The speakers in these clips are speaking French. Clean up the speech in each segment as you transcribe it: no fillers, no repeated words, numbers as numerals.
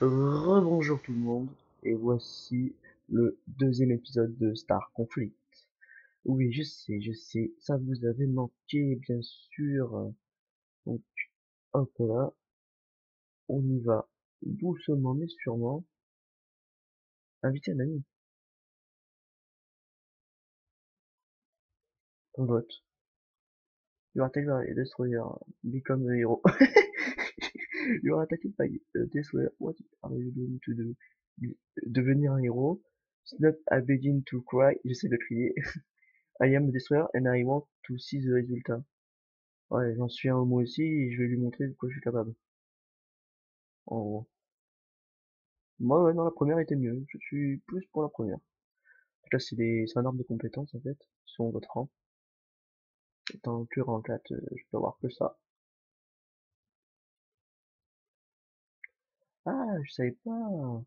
Rebonjour tout le monde, et voici le deuxième épisode de Star Conflict. Oui, je sais, ça vous avait manqué, bien sûr. Donc, hop là, on y va doucement mais sûrement. Inviter un ami, on vote. You are taken by a destroyer, become a hero. You are attacked by a destroyer, what are you going to do? Devenir un héros. Snap, I begin to cry, j'essaie de crier. I am a destroyer and I want to see the result. Ouais, j'en suis un homo aussi et je vais lui montrer de quoi je suis capable. En gros. Moi, ouais, non, la première était mieux. Je suis plus pour la première. Là, c'est un arbre de compétences, en fait. Selon votre rang. Étant que rang 4, je peux avoir que ça. Ah, je savais pas.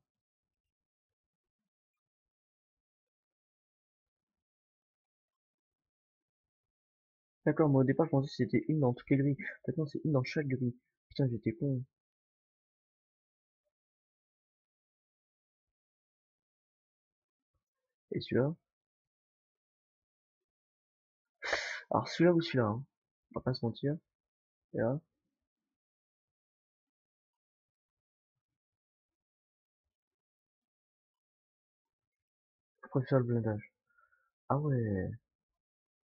D'accord, moi au départ, je pensais que c'était une dans toutes les grilles. Maintenant, c'est une dans chaque grille. Putain, j'étais con. Et celui-là? Alors, celui-là ou celui-là, hein. On va pas se mentir. Et là, je préfère le blindage. Ah ouais,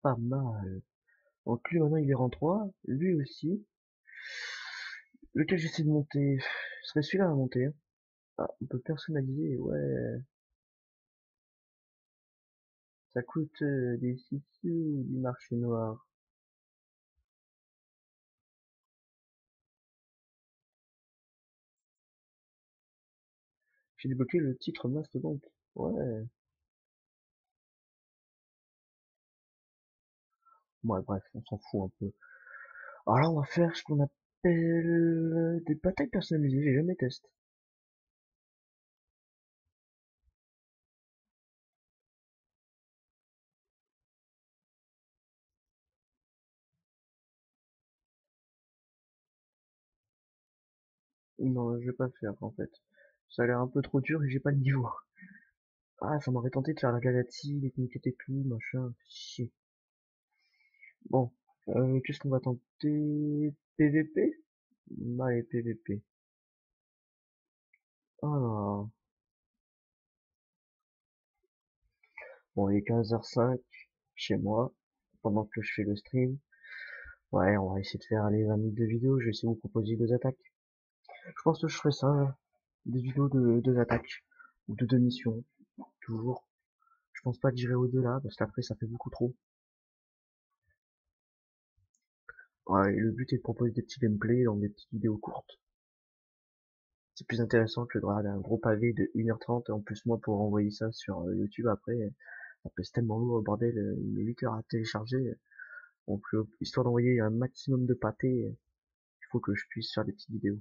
pas mal. Donc lui, maintenant, il est rang 3. Lui aussi. Lequel j'essaie de monter? Ce serait celui-là à monter, hein. Ah, on peut personnaliser, ouais. Ça coûte des sous du marché noir. J'ai débloqué le titre mastodonte. Ouais. Ouais, bref, on s'en fout un peu. Alors là, on va faire ce qu'on appelle des batailles personnalisées. J'ai jamais testé. Non, je vais pas faire en fait. Ça a l'air un peu trop dur et j'ai pas le niveau. Ah, ça m'aurait tenté de faire la galaxie, les conquêtes et tout, machin. Chier. Bon, qu'est-ce qu'on va tenter? PVP? Allez, PVP. Alors, bon, il est 15h05 chez moi, pendant que je fais le stream. Ouais, on va essayer de faire les 20 minutes de vidéo. Je vais essayer de vous proposer deux attaques. Je pense que je ferai ça, des vidéos de deux attaques ou de deux missions, toujours. Je pense pas que j'irai au-delà parce qu'après ça fait beaucoup trop. Ouais, et le but est de proposer des petits gameplays dans des petites vidéos courtes. C'est plus intéressant que de regarder un gros pavé de 1h30. En plus, moi, pour envoyer ça sur YouTube après, ça pèse tellement lourd, bordel, il met 8 heures à télécharger. Donc, histoire d'envoyer un maximum de pâté, il faut que je puisse faire des petites vidéos.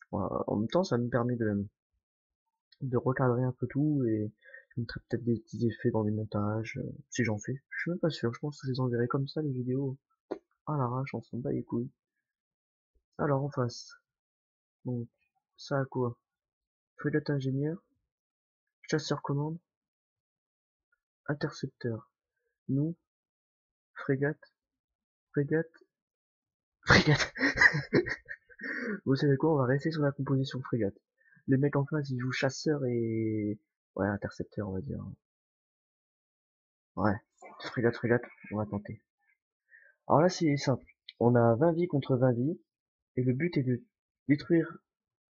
Voilà. En même temps, ça me permet de recadrer un peu tout et je mettrai peut-être des petits effets dans les montages, si j'en fais. Je suis même pas sûr, je pense que je les enverrai comme ça les vidéos à l'arrache, on s'en bat les couilles. Alors en face, donc ça a quoi? Frégate ingénieur, chasseur commande, intercepteur. Nous, frégate, frégate, frégate. Vous savez quoi, on va rester sur la composition frégate. Les mecs en face ils jouent chasseur et... Ouais, intercepteur on va dire. Ouais, frégate, frégate, on va tenter. Alors là c'est simple, on a 20 vies contre 20 vies. Et le but est de détruire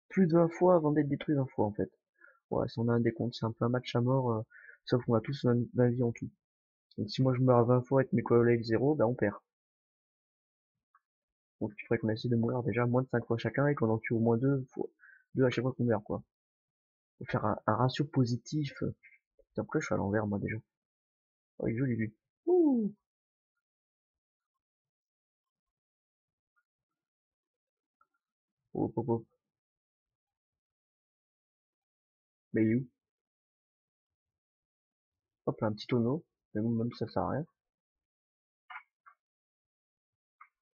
plus de 20 fois avant d'être détruit 20 fois en fait. Ouais, si on a un décompte, c'est un peu un match à mort, sauf qu'on a tous 20 vies en tout. Donc si moi je meurs 20 fois et que mes collègues 0, ben on perd. Donc il faudrait qu'on essaie de mourir déjà moins de 5 fois chacun et qu'on en tue au moins 2 fois. 2 à chaque fois qu'on meurt quoi. Faut faire un ratio positif. Après je suis à l'envers moi déjà. Oh il est joli lui. Ouh. Hop hop hop. Mais il est où? Hop là, un petit tonneau. Mais bon, même si ça sert à rien.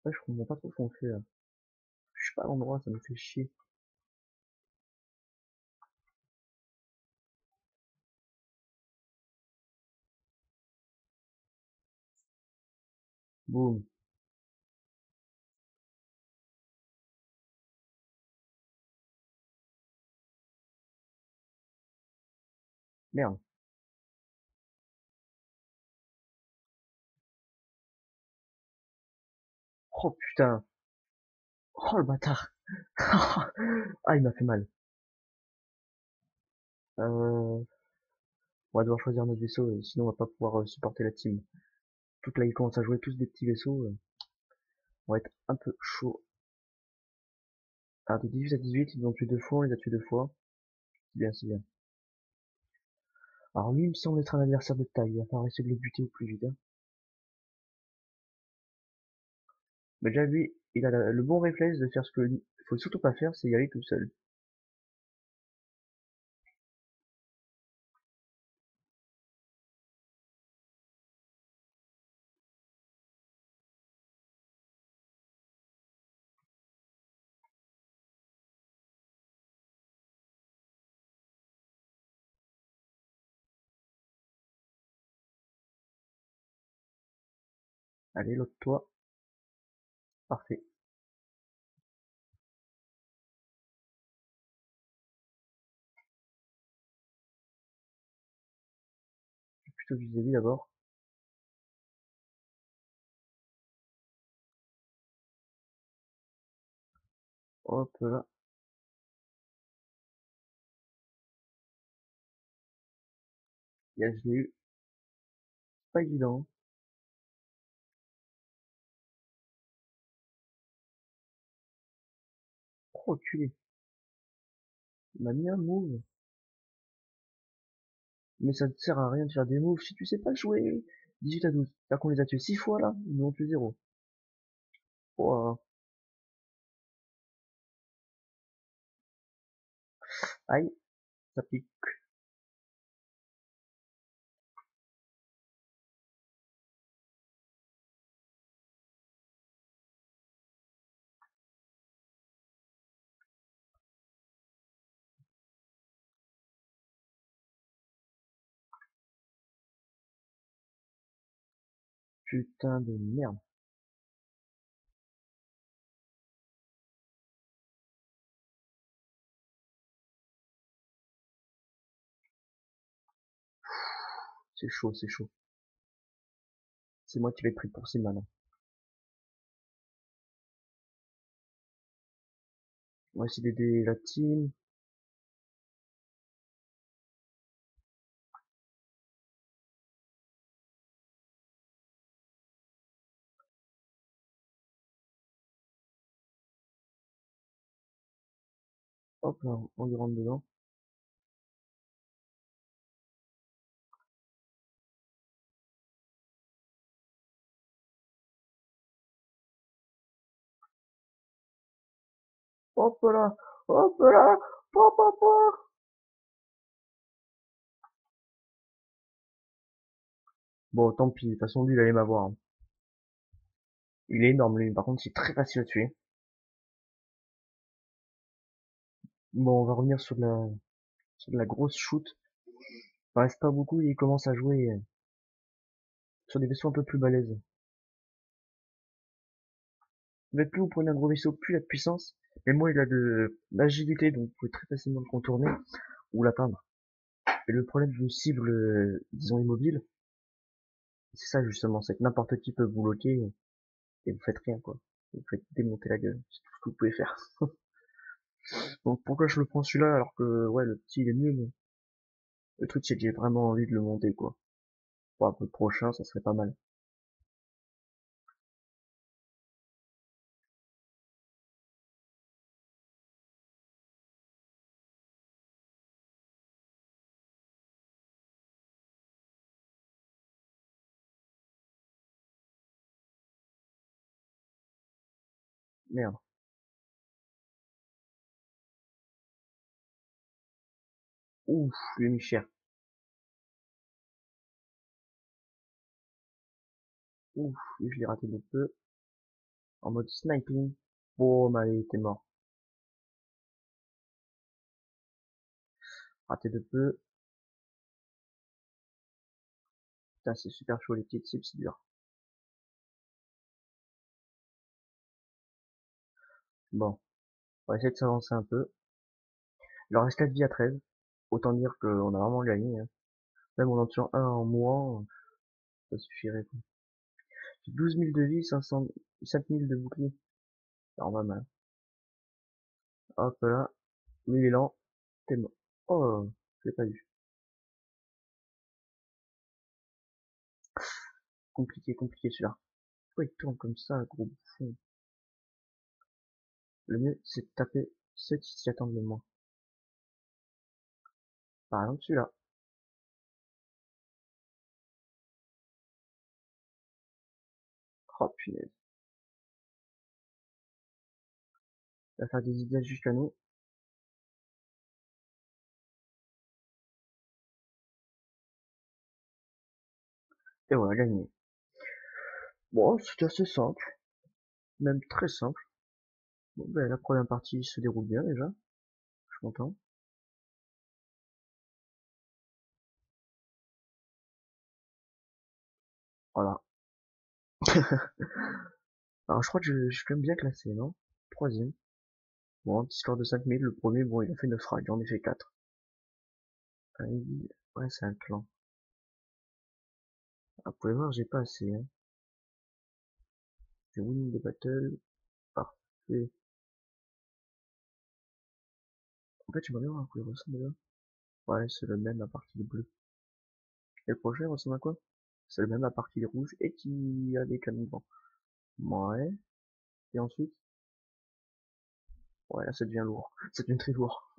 Ouais, je comprends pas trop ce qu'on fait là. Je suis pas à l'endroit, ça me fait chier. Boum. Merde. Oh putain. Oh le bâtard. Ah, il m'a fait mal. On va devoir choisir notre vaisseau, sinon on va pas pouvoir supporter la team. Tout là, ils commencent à jouer tous des petits vaisseaux. On va être un peu chaud. Alors, de 18 à 18, ils nous ont tué 2 fois, on les a tués 2 fois. C'est bien, c'est bien. Alors lui, il me semble être un adversaire de taille. Il va falloir essayer de le buter au plus vite, hein. Mais déjà, lui, il a le bon réflexe de faire ce que faut surtout pas faire, c'est y aller tout seul. Allez, l'autre toi. Parfait. Plutôt viser lui d'abord. Hop là. Là, je l'ai eu. Pas évident. Oh, reculé. Il m'a mis un move. Mais ça ne sert à rien de faire des moves si tu sais pas jouer. 18 à 12. Là qu'on les a tués 6 fois là, ils nous ont tué 0. Oh, aïe, ça pique. Putain de merde. C'est chaud, c'est chaud. C'est moi qui vais être pris pour ces malins. On va essayer d'aider la team. Hop là, on lui rentre dedans. Hop là, hop là, hop hop hop. Bon, tant pis, de toute façon lui il allait m'avoir, hein. Il est énorme lui, par contre c'est très facile à tuer. Bon, on va revenir sur de la grosse shoot. Il reste pas beaucoup, il commence à jouer sur des vaisseaux un peu plus balèzes. Mais plus vous prenez un gros vaisseau, plus il a de puissance. Mais moi, il a de l'agilité, donc vous pouvez très facilement le contourner ou l'atteindre. Et le problème d'une cible, disons immobile, c'est ça justement, c'est que n'importe qui peut vous bloquer et vous faites rien, quoi. Vous faites démonter la gueule. C'est tout ce que vous pouvez faire. Donc pourquoi je le prends celui-là alors que, ouais, le petit il est mieux, mais le truc c'est que j'ai vraiment envie de le monter, quoi. Pour un peu prochain, ça serait pas mal. Merde. Ouf, je l'ai mis cher. Ouf, lui, je l'ai raté de peu. En mode sniping. Boum, allez, t'es mort. Raté de peu. Putain, c'est super chaud, les petites cibles, c'est dur. Bon, on va essayer de s'avancer un peu. Il en reste 4 vies à 13. Autant dire qu'on a vraiment gagné, hein. Même en en tuant un en mourant, ça suffirait, quoi. J'ai 12 000 de vie, 500, 5 000 de bouclier. Alors, pas mal. Hop là, lui il est lent, t'es mort. Oh, je l'ai pas vu. Compliqué, compliqué celui-là. Pourquoi il tourne comme ça, gros bouffon? Le mieux, c'est de taper ceux qui s'y attendent le moins. Par exemple, celui-là. Oh, punaise. Il va faire des idées jusqu'à nous. Et voilà, gagné. Bon, c'était assez simple. Même très simple. Bon, ben, la première partie se déroule bien, déjà. Je suis content. Voilà. Alors, je crois que je suis quand même bien classé, non? Troisième. Bon, un petit score de 5000. Le premier, bon, il a fait 9 frags. J'en ai fait 4. Ouais, c'est un clan. Ah, vous pouvez voir, j'ai pas assez, hein. J'ai winning des battles. Parfait. En fait, j'aimerais bien voir à quoi il ressemble, là. Ouais, c'est le même à partir du bleu. Et le prochain, il ressemble à quoi? C'est le même à partir du rouge et qui a des canons devant. Ouais. Et ensuite? Ouais, là, ça devient lourd. Ça devient très lourd.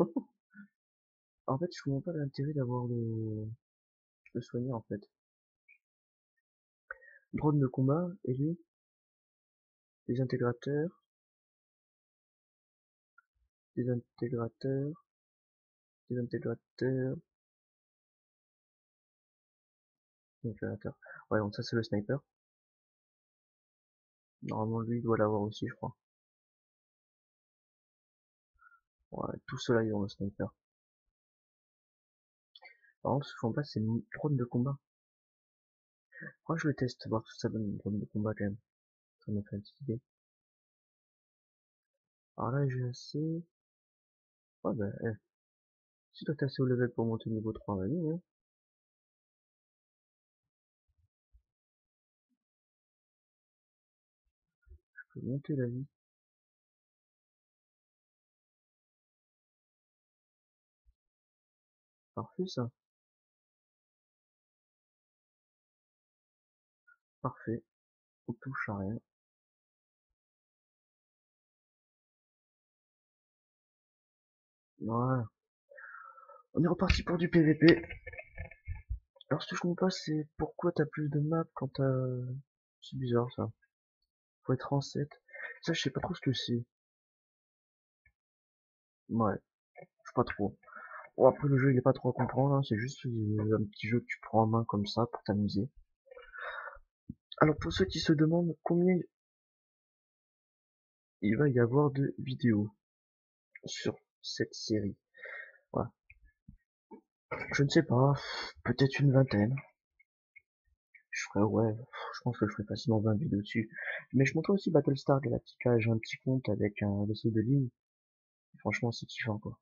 En fait, je comprends pas l'intérêt d'avoir le soigner, en fait. Drone de combat, et lui, des intégrateurs, des intégrateurs, des intégrateurs, des intégrateurs. Ouais, donc ça, c'est le sniper. Normalement, lui, il doit l'avoir aussi, je crois. Ouais, tout cela, ils ont le sniper. Par contre, ce que je comprends pas, c'est le drone de combat. Moi, je le teste, voir ce que ça donne, le drone de combat, quand même. Ça me fait une petite idée. Alors là, j'ai assez... Ouais, bah, si toi t'es assez au level pour monter niveau 3, vas-y, hein. Je peux monter la vie. Parfait, ça. Parfait. On touche à rien. Voilà. On est reparti pour du PVP. Alors, ce que je comprends pas, c'est pourquoi t'as plus de maps quand t'as... C'est bizarre, ça. Faut être en 7. Ça, je sais pas trop ce que c'est. Ouais, je sais pas trop. Bon, après, le jeu, il est pas trop à comprendre, hein. C'est juste un petit jeu que tu prends en main comme ça pour t'amuser. Alors, pour ceux qui se demandent combien il va y avoir de vidéos sur cette série. Voilà. Je ne sais pas, peut-être une vingtaine. Je ferais, ouais, je pense que je ferais facilement 20 vidéos dessus. Mais je montrais aussi Battlestar Galactica, j'ai un petit compte avec un vaisseau de ligne. Franchement, c'est kiffant, quoi.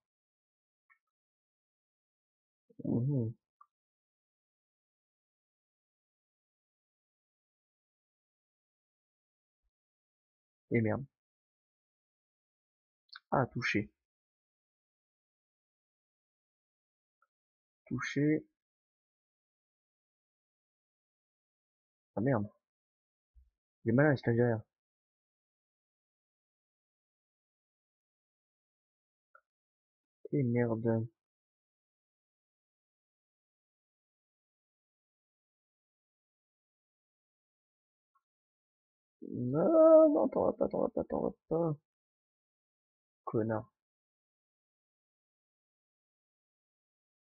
Mhm. Et merde. Ah, touché. Touché. Ah merde. Il est malin, il se cache derrière. Et merde. Non, non, t'en vas pas. Connard.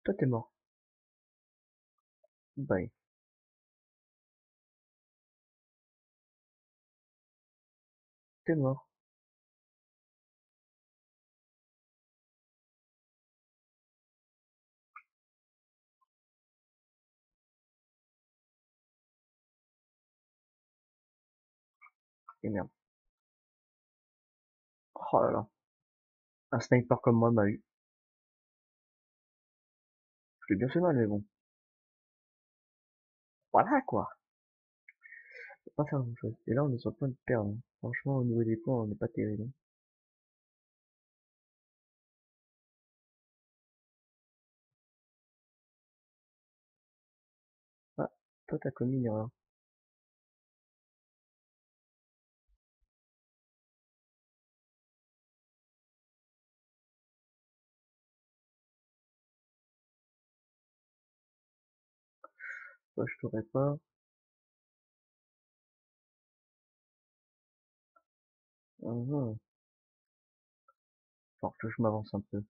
Toi, t'es mort. Bye. T'es mort. Et merde. Oh là là. Un sniper comme moi m'a eu. Je l'ai bien fait mal, mais bon. Voilà quoi. On peut pas faire grand chose. Et là, on est sur le point de perdre, hein. Franchement, au niveau des points, on n'est pas terrible, hein. Ah, toi, t'as commis une erreur. Toi, je t'aurais pas. Ah, alors que je m'avance un peu.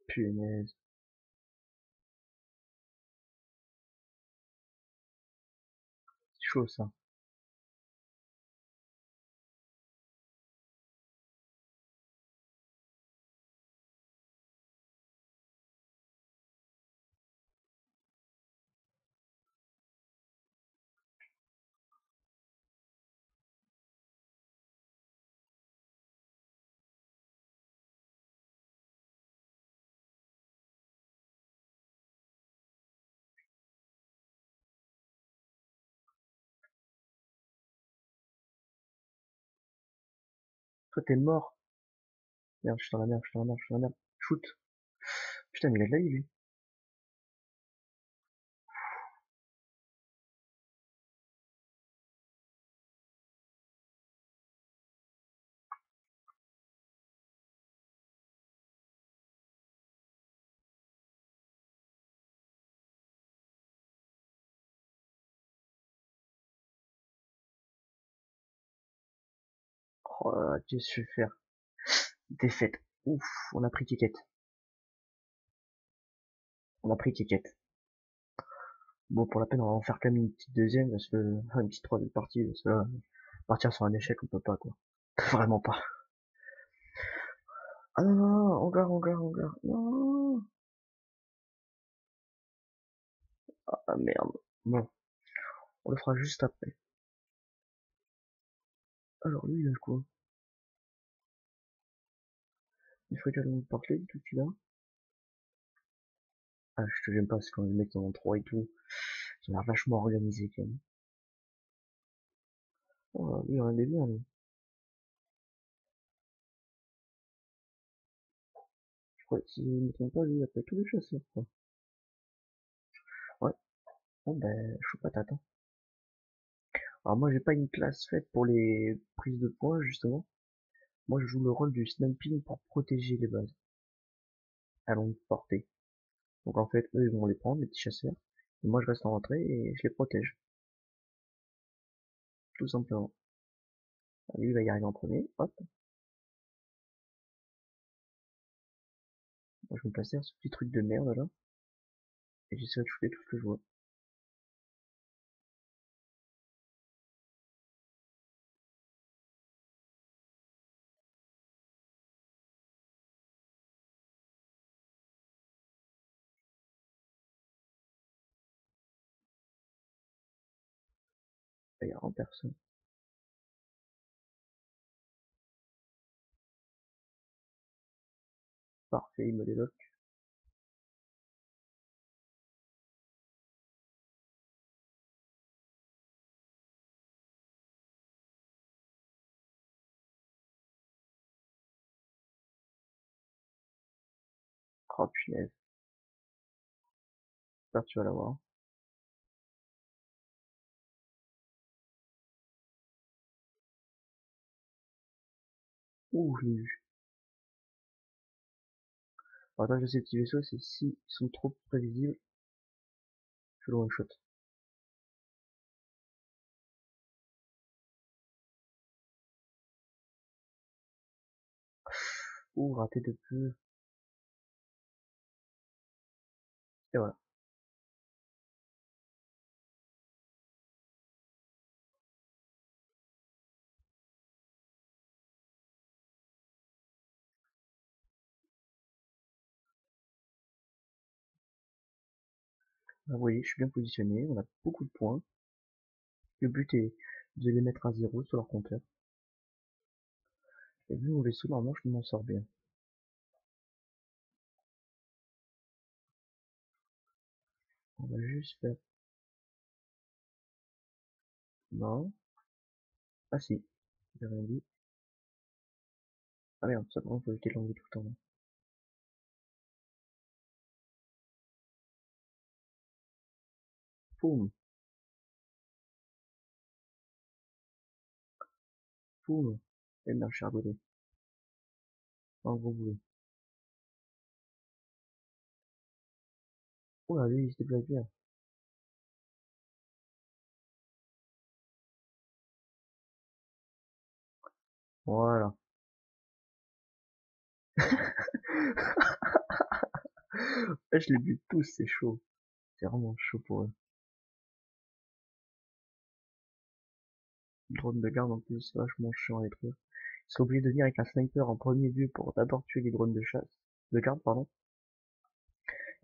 Punaise. C'est chaud, ça. Toi, t'es mort. Merde, je suis dans la merde, je suis dans la merde, je suis dans la merde. Shoot. Putain, mais il a de la vie, lui. Oh là là, qu'est-ce que je vais faire? Défaite. Ouf, on a pris ticket. On a pris ticket. Bon, pour la peine, on va en faire quand même une petite deuxième, parce que, enfin, une petite troisième partie, parce que là, partir sur un échec, on peut pas, quoi. Vraiment pas. Ah non, non, non, encore, encore, encore. Non. Ah merde. Bon, on le fera juste après. Alors lui, il a quoi? Il faut également parler, tout celui-là. Ah, je te j'aime pas, c'est quand les mecs en ont 3 et tout. Ça a l'air vachement organisé, quand même. Oh, lui, il a un début, lui. Je crois, si je me trompe pas, lui, il a fait tous les chasseurs, quoi. Ouais. Bon, ben, je suis patate, hein. Alors moi, j'ai pas une classe faite pour les prises de points, justement. Moi, je joue le rôle du sniping pour protéger les bases à longue portée. Donc en fait, eux, ils vont les prendre, les petits chasseurs. Et moi, je reste en retrait et je les protège. Tout simplement. Lui, il va y arriver en premier. Hop. Moi, je me place derrière ce petit truc de merde, là. Et j'essaie de shooter tout ce que je vois. Il y a en personne. Parfait, il me déloque. Oh punaise. J'espère que tu vas l'avoir. Ouh, je l'ai eu. L'avantage de ces petits vaisseaux, c'est s'ils sont trop prévisibles, je le one shot. Ouh, raté de peu. Et voilà. Vous voyez, je suis bien positionné, on a beaucoup de points. Le but est de les mettre à zéro sur leur compteur. Et vu mon vaisseau, normalement, je m'en sors bien. On va juste faire... Non. Ah si, j'ai rien dit. Ah merde, ça vraiment, faut éviter de l'enlever tout le temps. Là. Poum, poum. Et merde, je suis raboté. Un gros boulot. Oh là, lui, il se déplace bien. Voilà. Là, je les bute tous, c'est chaud. C'est vraiment chaud pour eux. Le drone de garde en plus, c'est vachement chiant à détruire. Ils sont obligés de venir avec un sniper en premier lieu pour d'abord tuer les drones de chasse. De garde, pardon.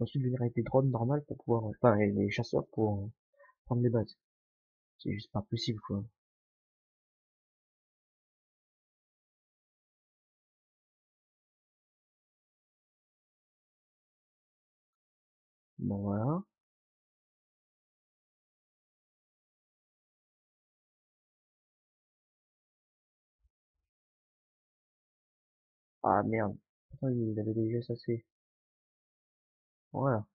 Et ensuite venir avec des drones normales pour pouvoir... Enfin, les chasseurs pour prendre les bases. C'est juste pas possible, quoi. Bon, voilà. Ah, merde. Attends, il avait déjà assez. Voilà.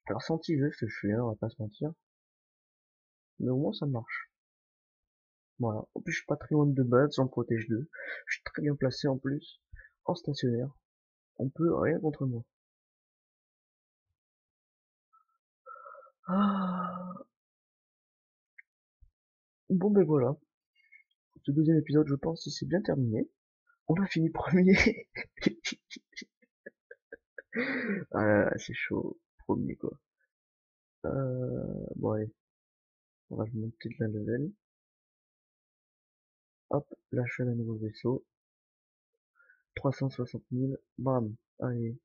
Alors, senti jeu ce que je fais, hein, on va pas se mentir. Mais au moins, ça marche. Voilà. En plus, je suis pas très loin de base, j'en protège deux. Je suis très bien placé en plus. En stationnaire. On peut rien contre moi. Ah. Bon, ben voilà. Ce deuxième épisode, je pense, il s'est bien terminé. On a fini premier. Ah, c'est chaud. Premier, quoi. Bon, allez. On va monter de la level. Hop, l'achat d'un nouveau vaisseau. 360 000. Bam. Allez.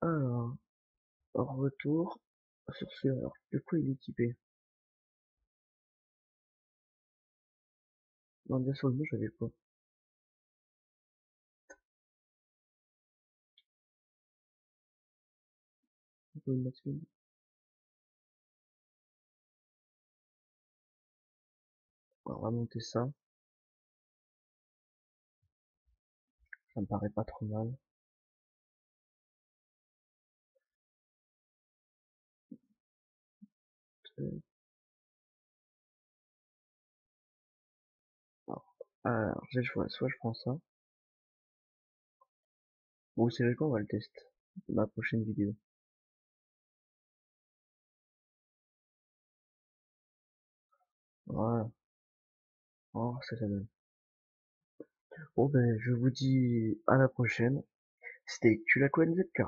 Alors, hors retour. Sur ce, alors, de quoi il est équipé? Non, bien sûr, moi, j'avais pas. On peut le mettre une- On va monter ça. Ça me paraît pas trop mal. Euh, Alors, j'ai le choix. Soit je prends ça. Ou c'est quoi, on va le tester. Dans la prochaine vidéo. Voilà. Oh, ça donne. Bon, ben, je vous dis à la prochaine. C'était Tulaco NZK.